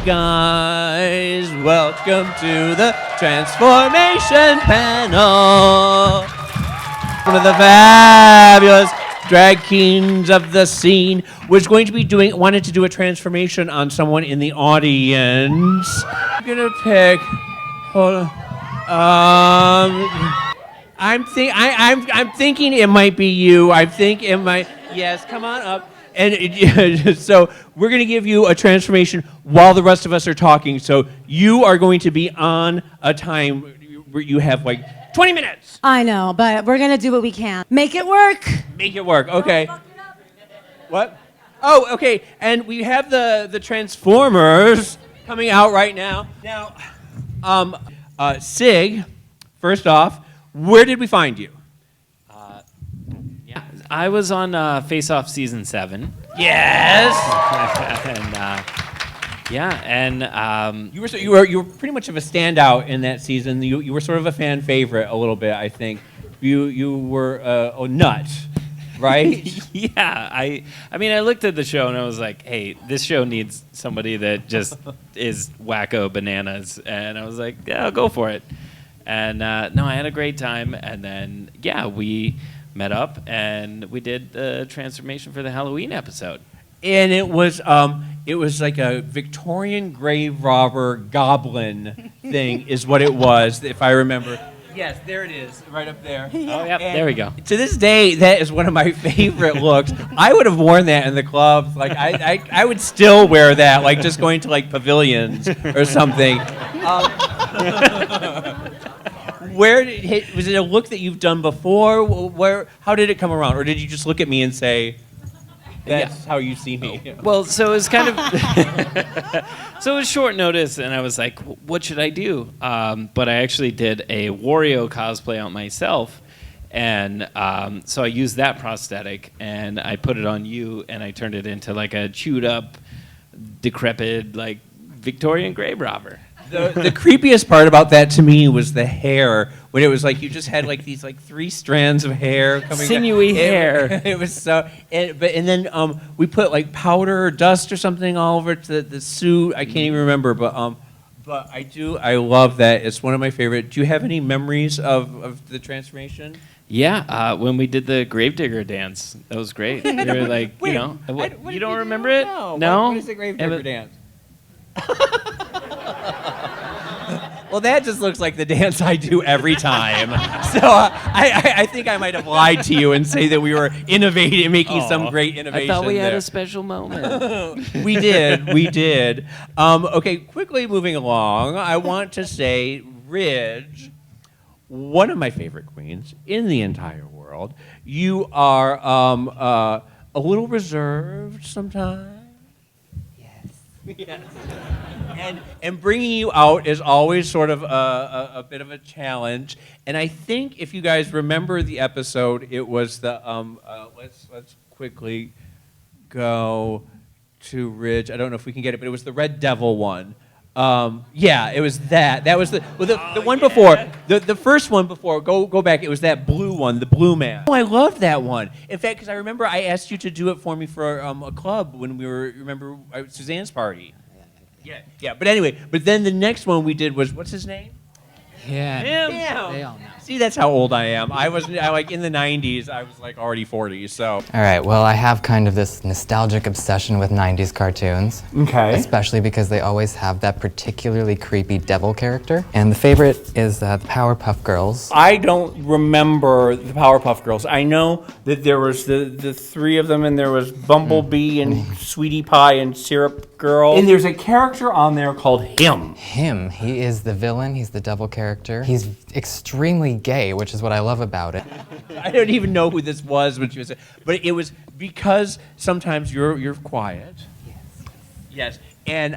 guys. Welcome to the Transformation Panel. One of the fabulous drag kings of the scene wanted to do a transformation on someone in the audience. I'm gonna pick. Hold on. I'm thinking it might be you. I think it might. Yes, come on up. And so we're going to give you a transformation while the rest of us are talking. So you are going to be on a time where you have like 20 minutes. I know, but we're going to do what we can. Make it work. Make it work. Okay. What? Oh, okay. And we have the Transformers coming out right now. Now, Sig, first off, where did we find you? I was on Face Off Season 7. Yes. and you were pretty much of a standout in that season. You were sort of a fan favorite a little bit, I think. You were a nut, right? Yeah. I mean, I looked at the show and I was like, hey, this show needs somebody that just is wacko bananas. And I was like, yeah, I'll go for it. And no, I had a great time. And then, we met up and we did the transformation for the Halloween episode. And it was like a Victorian grave robber goblin thing is what it was, if I remember. Yes, there it is, right up there. Oh, yep, there we go. To this day, that is one of my favorite looks. I would have worn that in the clubs. Like I would still wear that, like just going to like pavilions or something. Was it a look that you've done before? How did it come around? Or did you just look at me and say, that's how you see me? Well, so it was kind of, so it was short notice and I was like, what should I do? But I actually did a Wario cosplay on myself. And so I used that prosthetic and I put it on you and I turned it into like a chewed up, decrepit, like Victorian grave robber. The creepiest part about that to me was the hair, when it was like you just had like these like 3 strands of hair coming sinewy hair. It was so, and then we put like powder or dust or something all over the suit. I can't even remember, but I love that. It's one of my favorite. Do you have any memories of the transformation? Yeah, when we did the Gravedigger dance, that was great. We were like, Wait, you don't remember it? No. What is the Gravedigger dance? Well, that just looks like the dance I do every time. So I think I might have lied to you and say that we were innovating, making some great innovation. I thought we had there. a special moment. We did. Okay, quickly moving along, I want to say, Ridge, one of my favorite queens in the entire world. You are a little reserved sometimes. Yes. And bringing you out is always sort of a bit of a challenge. And I think if you guys remember the episode, it was the let's quickly go to Ridge. I don't know if we can get it, but it was the Red Devil one. It was that. That was the one before. The first one before. Go back. It was that blue one, the blue man. Oh, I loved that one. In fact, because I remember I asked you to do it for me for a club when we were. Remember Suzanne's party. Yeah. But anyway, then the next one we did was what's his name? Yeah. Him. They all know. See, that's how old I am. I like in the 90s. I was like already 40. So. All right. Well, I have kind of this nostalgic obsession with 90s cartoons. Okay. Especially because they always have that particularly creepy devil character. And the favorite is the Powerpuff Girls. I don't remember the Powerpuff Girls. I know that there was the 3 of them, and there was Bumblebee and Sweetie Pie and Syrup Girl. And there's a character on there called Him. He is the villain. He's the devil character. He's extremely gay, which is what I love about it. I don't even know who this was when she was, but it was because sometimes you're quiet. Yes. And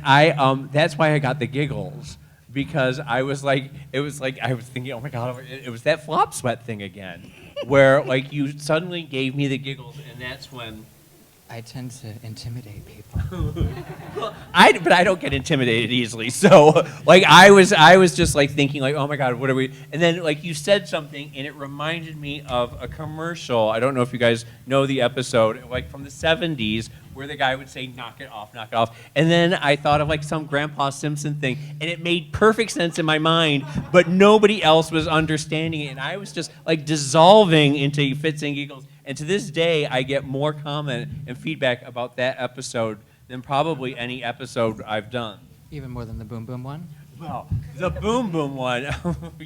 that's why I got the giggles, because I was like, I was thinking, oh my God, it was that flop sweat thing again, where like you suddenly gave me the giggles, and that's when. I tend to intimidate people. But I don't get intimidated easily. So like I was just like thinking like, oh my God, what are we? And then like you said something and it reminded me of a commercial. I don't know if you guys know the episode, like from the 70s, where the guy would say, knock it off, knock it off. And then I thought of like some Grandpa Simpson thing, and it made perfect sense in my mind, but nobody else was understanding it. And I was just like dissolving into fits and giggles. And to this day, I get more comment and feedback about that episode than probably any episode I've done. Even more than the Boom Boom one? Well, the Boom Boom one,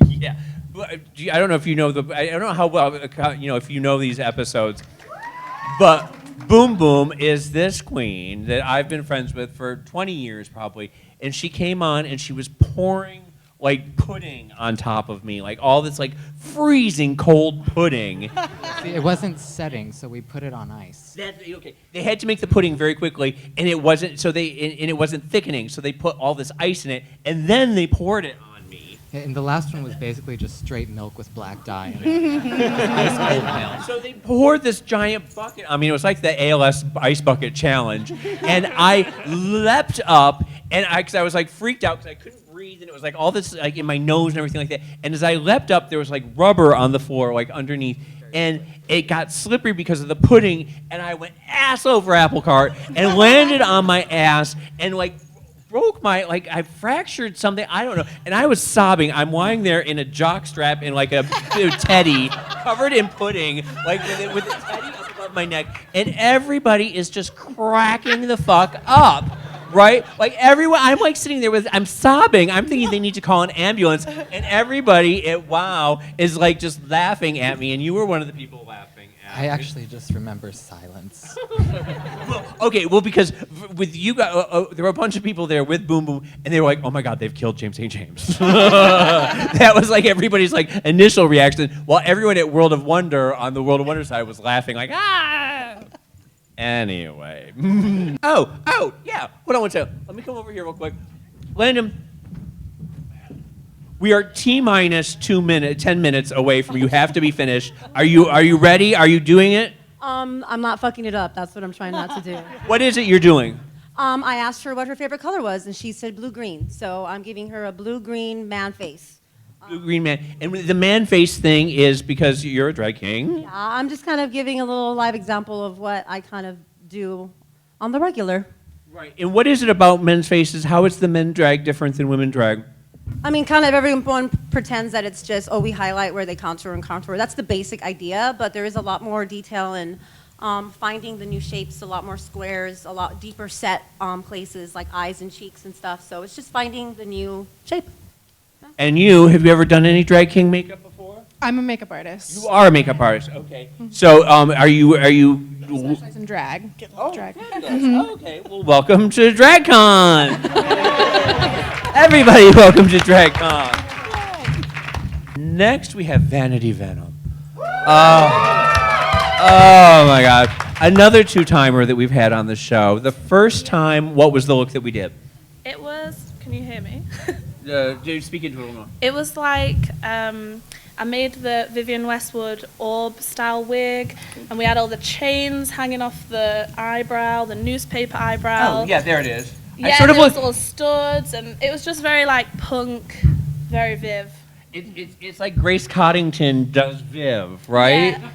yeah. I don't know if you know I don't know how well, if you know these episodes, but Boom Boom is this queen that I've been friends with for 20 years probably, and she came on and she was pouring like pudding on top of me, like all this like freezing cold pudding. See, it wasn't setting, so we put it on ice. Okay. They had to make the pudding very quickly, and it wasn't it wasn't thickening, so they put all this ice in it, and then they poured it on me. And the last one was basically just straight milk with black dye in it. Ice cold milk. So they poured this giant bucket. I mean, it was like the ALS ice bucket challenge, and I leapt up, and because I was like freaked out because I couldn't breathe, and it was like all this like in my nose and everything like that. And as I leapt up, there was like rubber on the floor, like underneath, and it got slippery because of the pudding. And I went ass over apple cart and landed on my ass and like broke my I fractured something, I don't know. And I was sobbing. I'm lying there in a jock strap in like a teddy, covered in pudding, like with a teddy up above my neck, and everybody is just cracking the fuck up. Right? Like everyone, I'm like sitting there I'm sobbing. I'm thinking they need to call an ambulance. And everybody at WOW is like just laughing at me. And you were one of the people laughing at me. I actually just remember silence. Well, because with you guys, there were a bunch of people there with Boom Boom, and they were like, oh my God, they've killed James St. James. That was like everybody's like initial reaction, while everyone at World of Wonder on the World of Wonder side was laughing like, ah! Anyway. Oh, yeah. Hold on one second. Let me come over here real quick. Landon, we are T-minus 10 minutes away from you have to be finished. Are you ready? Are you doing it? I'm not fucking it up. That's what I'm trying not to do. What is it you're doing? I asked her what her favorite color was, and she said blue-green. So I'm giving her a blue-green man face. Blue-green man. And the man face thing is because you're a drag king? Yeah, I'm just kind of giving a little live example of what I kind of do on the regular. Right. And what is it about men's faces? How is the men drag different than women drag? I mean, kind of everyone pretends that it's just, we highlight where they contour and contour. That's the basic idea, but there is a lot more detail in finding the new shapes, a lot more squares, a lot deeper set places like eyes and cheeks and stuff. So it's just finding the new shape. And have you ever done any drag king makeup before? I'm a makeup artist. You are a makeup artist, okay. So are you Specialize in drag. Drag. Okay, well, welcome to DragCon. Everybody, welcome to DragCon. Next, we have Vanity Venom. Oh my God. Another two-timer that we've had on the show. The first time, what was the look that we did? It was, can you hear me? Speak into it a little more. It was like, I made the Vivienne Westwood orb style wig, and we had all the chains hanging off the eyebrow, the newspaper eyebrow. Oh, yeah, there it is. Yeah, sort of there was all studs, and it was just very like punk, very Viv. It's like Grace Coddington does Viv, right? Yeah.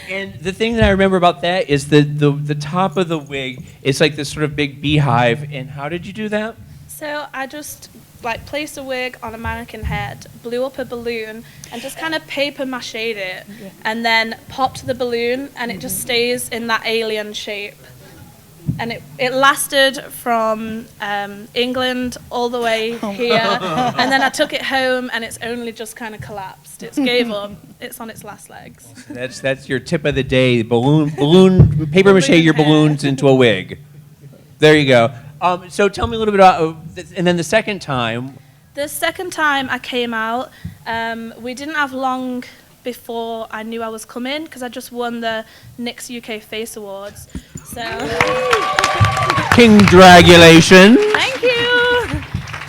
And the thing that I remember about that is the top of the wig is like this sort of big beehive. And how did you do that? So I just like placed a wig on a mannequin head, blew up a balloon, and just kind of paper mache'd it, and then popped the balloon, and it just stays in that alien shape. And it lasted from England all the way here, and then I took it home, and it's only just kind of collapsed. It's gave up. It's on its last legs. That's your tip of the day. Balloon paper mache your balloons into a wig. There you go. So tell me a little bit about, and then the second time. The second time I came out, we didn't have long before I knew I was coming, because I just won the NYX UK Face Awards. So Congratulations. Thank you.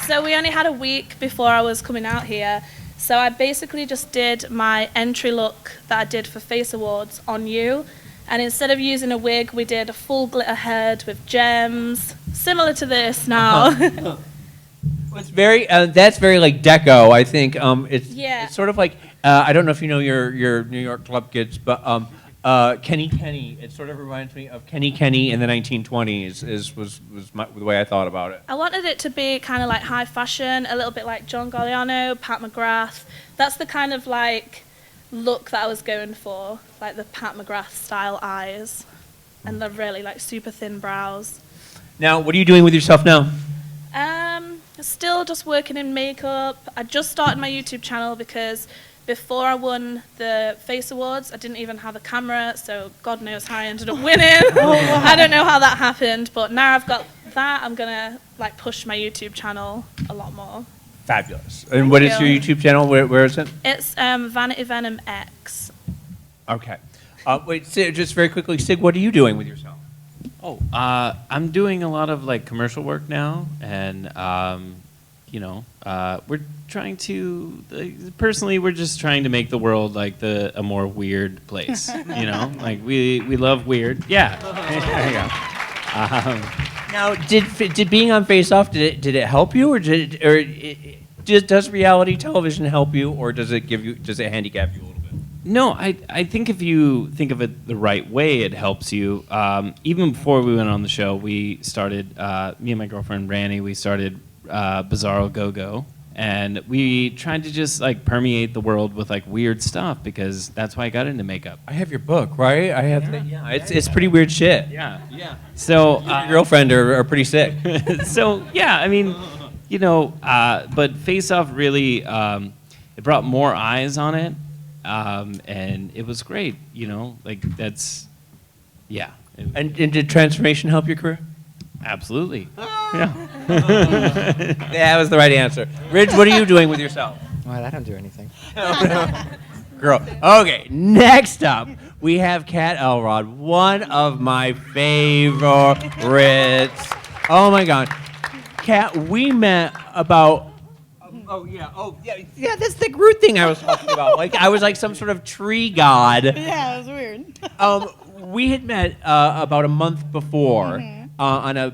So we only had a week before I was coming out here. So I basically just did my entry look that I did for Face Awards on you. And instead of using a wig, we did a full glitter head with gems, similar to this now. It's very, that's very like deco, I think. It's Yeah. sort of like, I don't know if you know your New York club kids, but Kenny. It sort of reminds me of Kenny in the 1920s. Was the way I thought about it. I wanted it to be kind of like high fashion, a little bit like John Galliano, Pat McGrath. That's the kind of like look that I was going for, like the Pat McGrath style eyes, and the really like super thin brows. Now, what are you doing with yourself now? Still just working in makeup. I just started my YouTube channel because before I won the Face Awards, I didn't even have a camera, so God knows how I ended up winning. I don't know how that happened, but now I've got that, I'm gonna like push my YouTube channel a lot more. Fabulous. And what is your YouTube channel? Where is it? It's Vanity Venom X. Okay. Wait, Sig, just very quickly, Sig, what are you doing with yourself? Oh, I'm doing a lot of like commercial work now, and we're trying to personally, we're just trying to make the world like a more weird place. Like we love weird. Yeah. There you go. Now, did being on Face Off did it help you, or does reality television help you, or does it handicap you a little bit? No, I think if you think of it the right way, it helps you. Even before we went on the show, we started, me and my girlfriend Randy, we started Bizarro Go-Go. And we tried to just like permeate the world with like weird stuff because that's why I got into makeup. I have your book, right? I have it's pretty weird shit. Yeah. So your girlfriend are pretty sick. So yeah, I mean, but Face Off really it brought more eyes on it. And it was great, like that's, yeah. And did transformation help your career? Absolutely. Yeah. That was the right answer. Ridge, what are you doing with yourself? Well, I don't do anything. Girl. Okay, next up, we have Kat Elrod, one of my favorites. Oh my God. Kat, we met about... Oh yeah, that's the Groot thing I was talking about. Like I was like some sort of tree god. Yeah, it was weird. We had met about a month before on a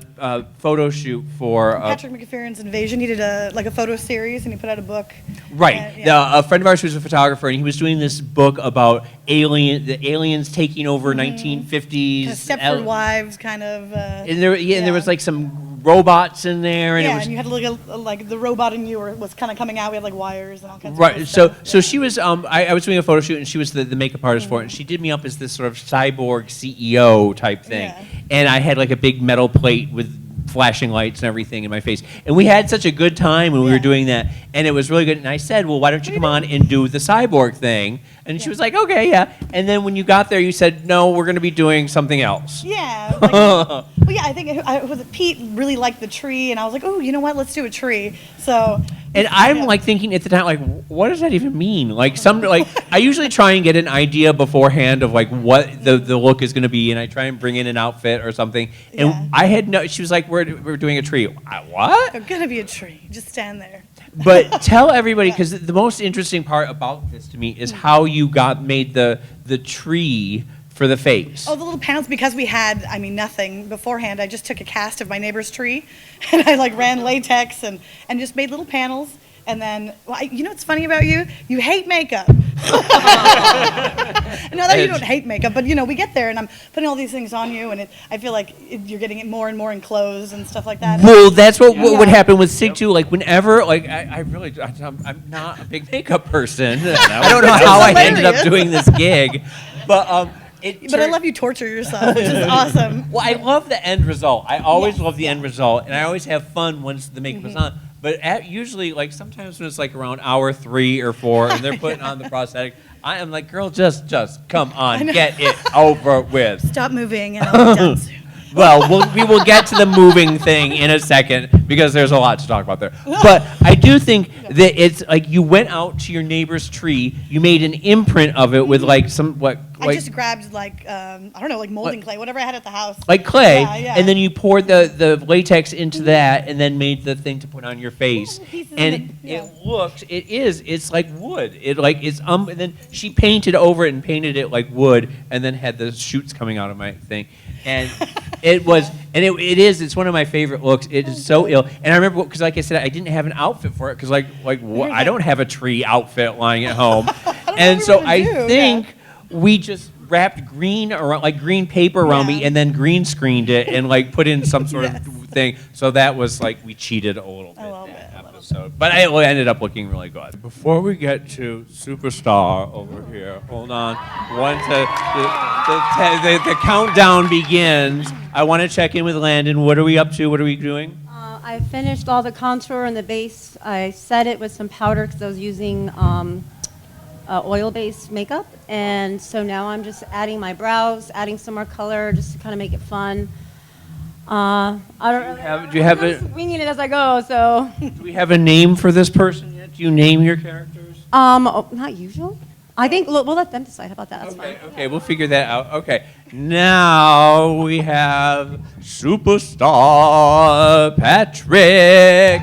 photo shoot for Patrick McAffery's Invasion. He did a photo series and he put out a book. Right. A friend of ours who's a photographer, and he was doing this book about the aliens taking over 1950s. Kind of Stepford Wives, kind of. And there was like some robots in there, and it was, and you had like the robot in you was kind of coming out. We had like wires and all kinds of right. stuff. So she was. I was doing a photo shoot, and she was the makeup artist for it. And she did me up as this sort of cyborg CEO type thing, and I had like a big metal plate with flashing lights and everything in my face. And we had such a good time when we were doing that, and it was really good. And I said, well, why don't you come on and do the cyborg thing? And she was like, okay, yeah. And then when you got there, you said, no, we're going to be doing something else. Yeah. Well, yeah, I think Pete really liked the tree, and I was like, oh, you know what? Let's do a tree. So. And I'm like thinking at the time, like, what does that even mean? Like I usually try and get an idea beforehand of like what the look is going to be, and I try and bring in an outfit or something. And I had no. She was like, we're doing a tree. What? It's gonna be a tree. Just stand there. But tell everybody, because the most interesting part about this to me is how you made the tree for the face. Oh, the little panels, because we had, nothing beforehand. I just took a cast of my neighbor's tree, and I ran latex and just made little panels. And then, you know what's funny about you? You hate makeup. No, that you don't hate makeup, but we get there, and I'm putting all these things on you, and I feel like you're getting it more and more enclosed and stuff like that. Well, that's what would happen with Sig too. Like whenever, I'm not a big makeup person. I don't know how I ended up doing this gig, but I love you torture yourself, which is awesome. Well, I love the end result. I always love the end result, and I always have fun once the makeup is on. But usually, sometimes when it's around hour 3 or 4, and they're putting on the prosthetic, I am like, girl, just come on, get it over with. Stop moving, and I'll be done soon. Well, we will get to the moving thing in a second because there's a lot to talk about there. But I do think that it's like you went out to your neighbor's tree, you made an imprint of it with I just grabbed molding clay, whatever I had at the house. Like clay, Yeah. and then you poured the latex into that, and then made the thing to put on your face. And it's like wood. And then she painted over it and painted it like wood, and then had the shoots coming out of my thing. And it's one of my favorite looks. It is so ill. And I remember, because like I said, I didn't have an outfit for it, because I don't have a tree outfit lying at home. And so I think we just wrapped green around, like green paper around me, Yeah. and then green screened it and like put in some sort of thing. So that was like we cheated a little bit that episode, but it ended up looking really good. Before we get to Superstar over here, hold on. The countdown begins. I want to check in with Landon. What are we up to? What are we doing? I finished all the contour and the base. I set it with some powder because I was using oil-based makeup. And so now I'm just adding my brows, adding some more color just to kind of make it fun. I don't really Do you have I'm just winging it as I go, so. Do we have a name for this person yet? Do you name your characters? Not usual. I think we'll let them decide. How about that? That's fine. Okay, we'll figure that out. Okay, now we have Superstar Patrick.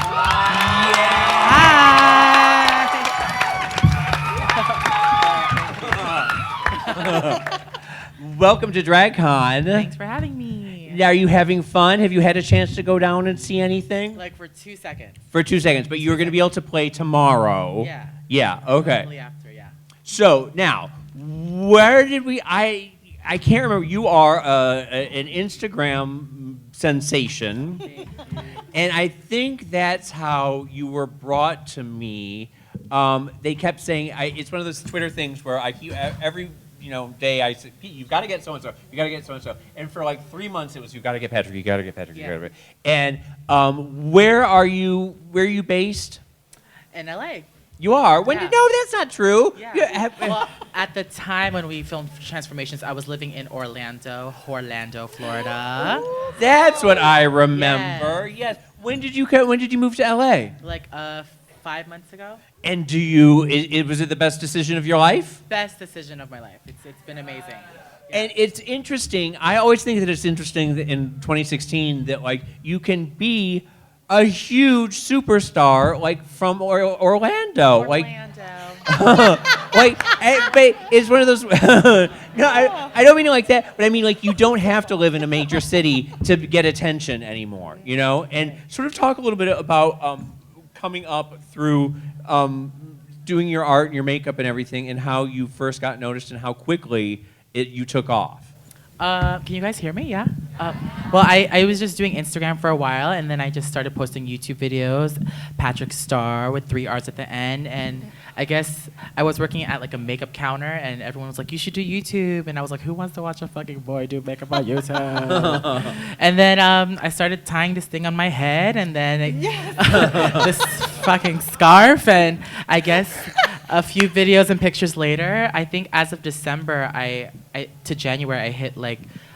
Welcome to DragCon. Thanks for having me. Are you having fun? Have you had a chance to go down and see anything? Like for 2 seconds. For 2 seconds, but you're going to be able to play tomorrow. Yeah. Yeah, okay. Only after, yeah. So now, where did we? I can't remember. You are an Instagram sensation, and I think that's how you were brought to me. They kept saying it's one of those Twitter things where I keep every day I said, Pete, you've got to get so and so, you got to get so and so, and for like 3 months it was you've got to get Patrick, you got to get Patrick, you got to get. And where are you? Where are you based? In LA. You are? When? Yeah. No, that's not true. Yeah. Well, at the time when we filmed Transformations, I was living in Orlando, Florida. That's what I remember. Yes. When did you move to LA? Like 5 months ago. And was it the best decision of your life? Best decision of my life. It's been amazing. Yeah. And it's interesting. I always think that it's interesting that in 2016 that like you can be a huge superstar like from Orlando. Like but it's one of those. No, I don't mean it like that, but I mean like you don't have to live in a major city to get attention anymore, And sort of talk a little bit about coming up through doing your art and your makeup and everything, and how you first got noticed and how quickly you took off. Can you guys hear me? Yeah. Well, I was just doing Instagram for a while, and then I just started posting YouTube videos, Patrick Starrr with 3 R's at the end, and I guess I was working at like a makeup counter, and everyone was like, "You should do YouTube," and I was like, "Who wants to watch a fucking boy do makeup on YouTube?" And then I started tying this thing on my head, and then this fucking scarf, and I guess a few videos and pictures later, I think as of December, to January,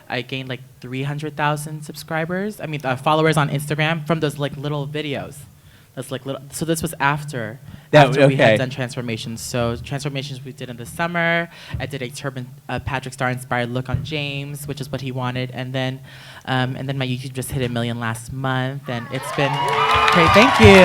I gained like 300,000 subscribers. I mean, followers on Instagram from those like little videos. That's like little. So this was after we had done Transformations. So Transformations we did in the summer. I did a turban Patrick Starrr inspired look on James, which is what he wanted, and then my YouTube just hit 1 million last month, and it's been great. Thank you.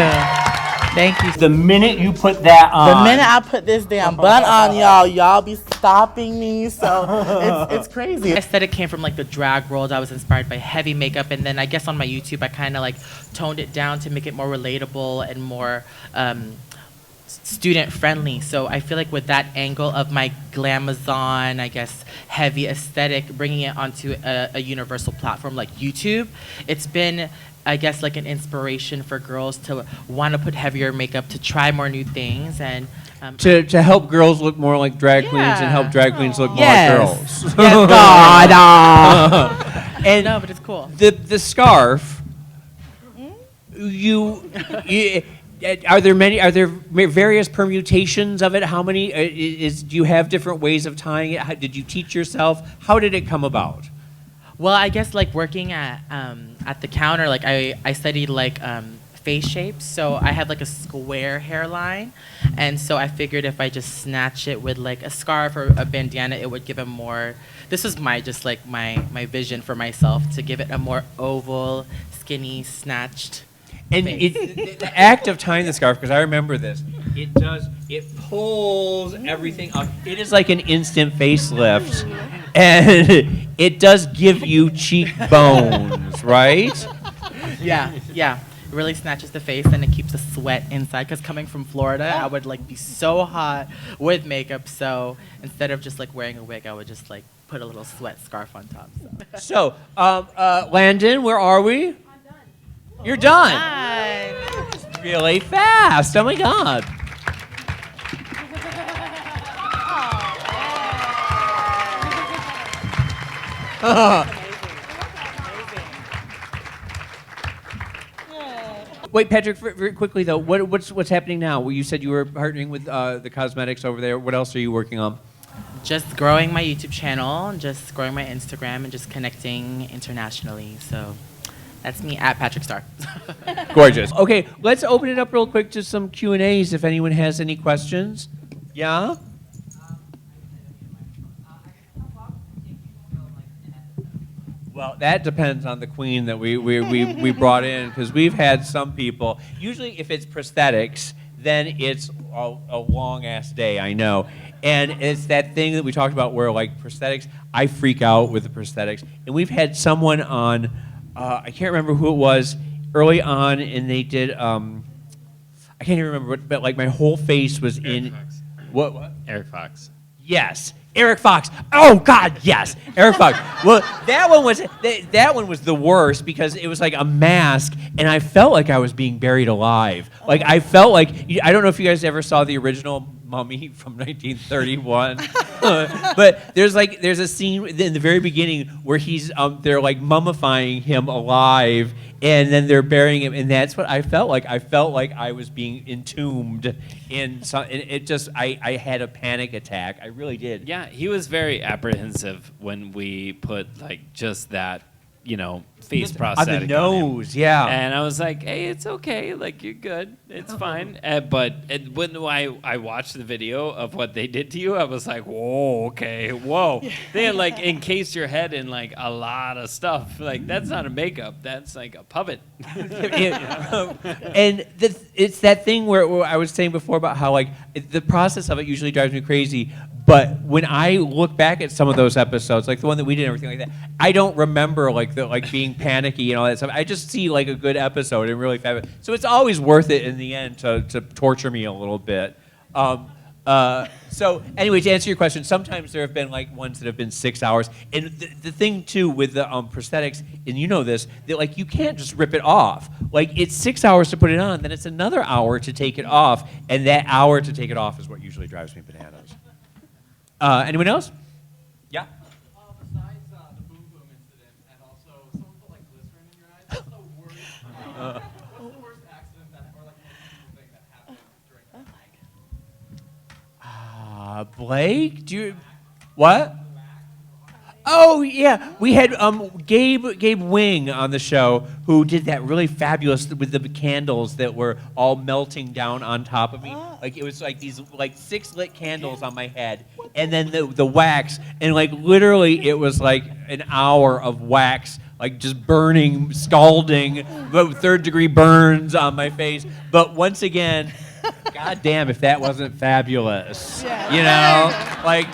Thank you. The minute you put that on. The minute I put this damn bun on, y'all be stopping me. So it's crazy. The aesthetic came from like the drag world. I was inspired by heavy makeup, and then I guess on my YouTube I kind of like toned it down to make it more relatable and more student friendly. So I feel like with that angle of my glamazon, I guess heavy aesthetic, bringing it onto a universal platform like YouTube, it's been, I guess, like an inspiration for girls to want to put heavier makeup, to try more new things, and to help girls look more like drag queens and help drag queens look more like girls. Yes, God. And no, but it's cool. The scarf. Are there various permutations of it? How many do you have different ways of tying it? Did you teach yourself? How did it come about? Well, I guess like working at the counter, like I studied like face shapes. So I have like a square hairline, and so I figured if I just snatch it with like a scarf or a bandana, it would give it more. This was my vision for myself, to give it a more oval, skinny, snatched. And the act of tying the scarf, because I remember this, it pulls everything up. It is like an instant facelift, and it does give you cheekbones, right? Yeah. really snatches the face and it keeps the sweat inside. Because coming from Florida, I would like be so hot with makeup. So instead of just like wearing a wig, I would just like put a little sweat scarf on top. So, Landon, where are we? I'm done. You're done. Really fast. Oh my God. Wait, Patrick, very quickly though, what's happening now? Well, you said you were partnering with the cosmetics over there. What else are you working on? Just growing my YouTube channel, just growing my Instagram, and just connecting internationally. So that's me at Patrick Starrr. Gorgeous. Okay, let's open it up real quick to some Q&As if anyone has any questions. Yeah? Well, that depends on the queen that we brought in, because we've had some people, usually if it's prosthetics, then it's a long-ass day, I know. And it's that thing that we talked about where, like, prosthetics, I freak out with the prosthetics. And we've had someone on, I can't remember who it was, early on, and they did, I can't even remember, but like my whole face was in... What? Eric Fox. Yes. Eric Fox. Oh God, yes. Eric Fox. Well, that one was the worst because it was like a mask, and I felt like I was being buried alive. Like I felt like I don't know if you guys ever saw the original Mummy from 1931, but there's a scene in the very beginning where they're like mummifying him alive, and then they're burying him, and that's what I felt like. I felt like I was being entombed in some. I had a panic attack. I really did. Yeah, he was very apprehensive when we put like just that, face prosthetic on the nose. Yeah, and I was like, hey, it's okay, like you're good, it's fine. But when I watched the video of what they did to you, I was like, whoa, okay, whoa. They had like encased your head in like a lot of stuff. Like that's not a makeup, that's like a puppet. And it's that thing where I was saying before about how like the process of it usually drives me crazy. But when I look back at some of those episodes, like the one that we did and everything like that, I don't remember like being panicky and all that stuff. I just see like a good episode and really fabulous. So it's always worth it in the end to torture me a little bit. So anyway, to answer your question, sometimes there have been like ones that have been 6 hours. And the thing too with the prosthetics, and you know this, that like you can't just rip it off. Like it's 6 hours to put it on, then it's another hour to take it off, and that hour to take it off is what usually drives me bananas. Anyone else? Yeah. Besides the boom boom incident, and also someone put like glycerin in your eyes, what's the worst accident or like most thing that happened during that? Blake, do you what? Oh yeah, we had Gabe Wing on the show who did that really fabulous with the candles that were all melting down on top of me. Like it was like these like 6 lit candles on my head, and then the wax, and like literally it was like an hour of wax, like just burning, scalding, 3rd-degree burns on my face. But once again, God damn if that wasn't fabulous. Like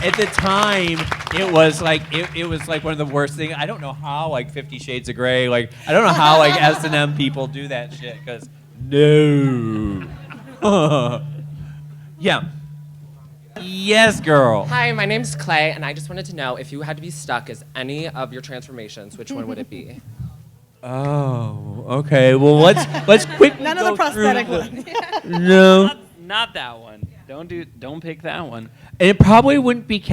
at the time it was like it was like one of the worst things. I don't know how like 50 Shades of Grey, like I don't know how like S&M people do that shit, because no. Yeah. Yes, girl. Hi, my name's Clay, and I just wanted to know if you had to be stuck as any of your transformations, which one would it be? Oh, okay. Well, let's quickly None of the prosthetic ones. No. Not that one. Don't pick that one. And it probably wouldn't be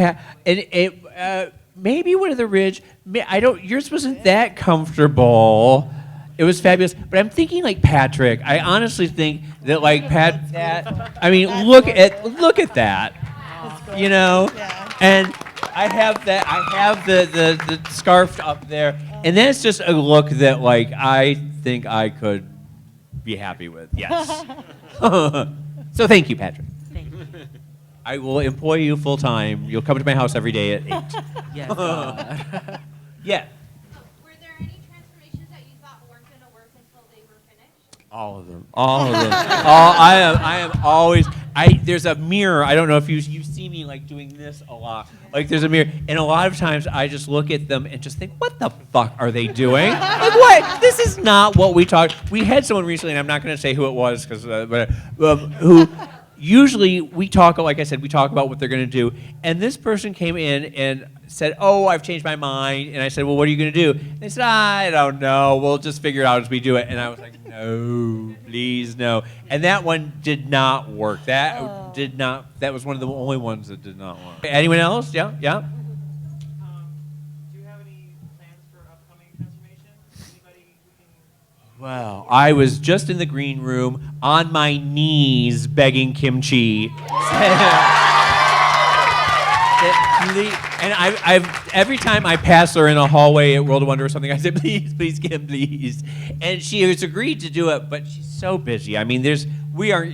maybe one of the Ridge. Yours wasn't that comfortable. It was fabulous, but I'm thinking like Patrick. I honestly think that like I mean, look at that. Yeah. And I have the scarf up there, and that's just a look that like I think I could be happy with. Yes. So thank you, Patrick. Thank you. I will employ you full time. You'll come to my house every day at 8. Yes. Yeah. Were there any transformations that you thought weren't going to work until they were finished? All of them. I am always. There's a mirror. I don't know if you see me me like doing this a lot. Like there's a mirror, and a lot of times I just look at them and just think, what the fuck are they doing? Like what? This is not what we talked. We had someone recently, and I'm not going to say who it was, because who. Usually we talk, like I said, we talk about what they're going to do. And this person came in and said, oh, I've changed my mind. And I said, well, what are you going to do? And they said, I don't know. We'll just figure it out as we do it. And I was like, no, please, no. And that one did not work. That did not. That was one of the only ones that did not work. Anyone else? Yeah, yeah. Do you have any plans for upcoming transformations? Anybody who can... Well, I was just in the green room on my knees begging kimchi. And I've every time I pass her in a hallway at World of Wonder or something, I say, please, please, Kim, please. And she has agreed to do it, but she's so busy. I mean,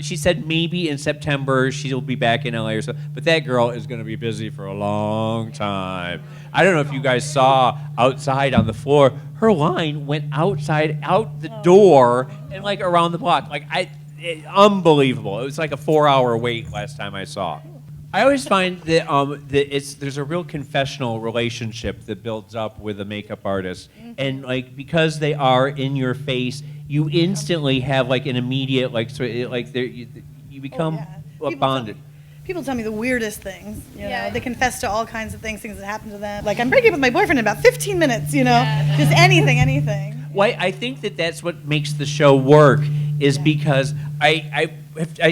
she said maybe in September she'll be back in LA or so, but that girl is going to be busy for a long time. I don't know if you guys saw outside on the floor, her line went outside, out the door, and like around the block. Like, unbelievable. It was like a 4-hour wait last time I saw. I always find that there's a real confessional relationship that builds up with a makeup artist, and like because they are in your face, you instantly have like an immediate you become bonded. People tell me the weirdest things. You know, they confess to all kinds of things that happen to them. Like I'm breaking up with my boyfriend in about 15 minutes. You know, just anything. Well, I think that's what makes the show work, is because I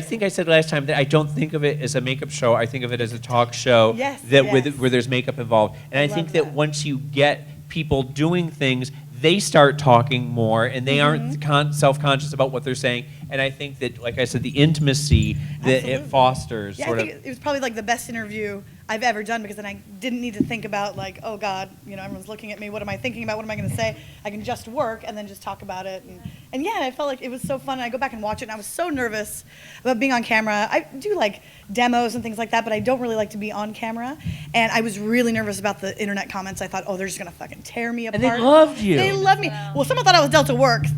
think I said last time that I don't think of it as a makeup show. I think of it as a talk show where there's makeup involved. And I think that once you get people doing things, they start talking more, and they aren't self-conscious about what they're saying. And I think that, like I said, the intimacy that it fosters. Yeah, I think it was probably like the best interview I've ever done, because then I didn't need to think about like, oh God, you know, everyone's looking at me. What am I thinking about? What am I going to say? I can just work and then just talk about it. And yeah, I felt like it was so fun. And I go back and watch it, and I was so nervous about being on camera. I do like demos and things like that, but I don't really like to be on camera. And I was really nervous about the internet comments. I thought, oh, they're just going to fucking tear me apart. And they loved you. They loved me. Well, someone thought I was Delta Works.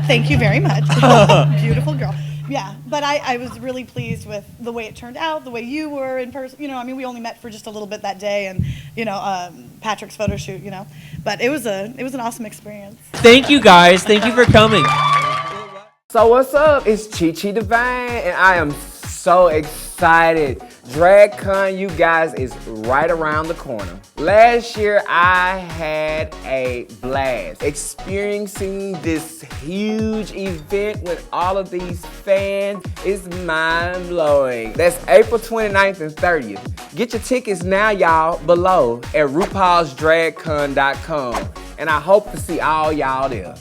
Thank you very much. Beautiful girl. Yeah, but I was really pleased with the way it turned out, the way you were in person. You know, I mean, we only met for just a little bit that day, and you know, Patrick's photo shoot. You know, but it was an awesome experience. Thank you guys. Thank you for coming. So what's up? It's Chi Divine, and I am so excited. DragCon, you guys, is right around the corner. Last year, I had a blast experiencing this huge event with all of these fans. It's mind-blowing. That's April 29th and 30th. Get your tickets now, y'all, below at RuPaulsDragCon.com. And I hope to see all y'all there.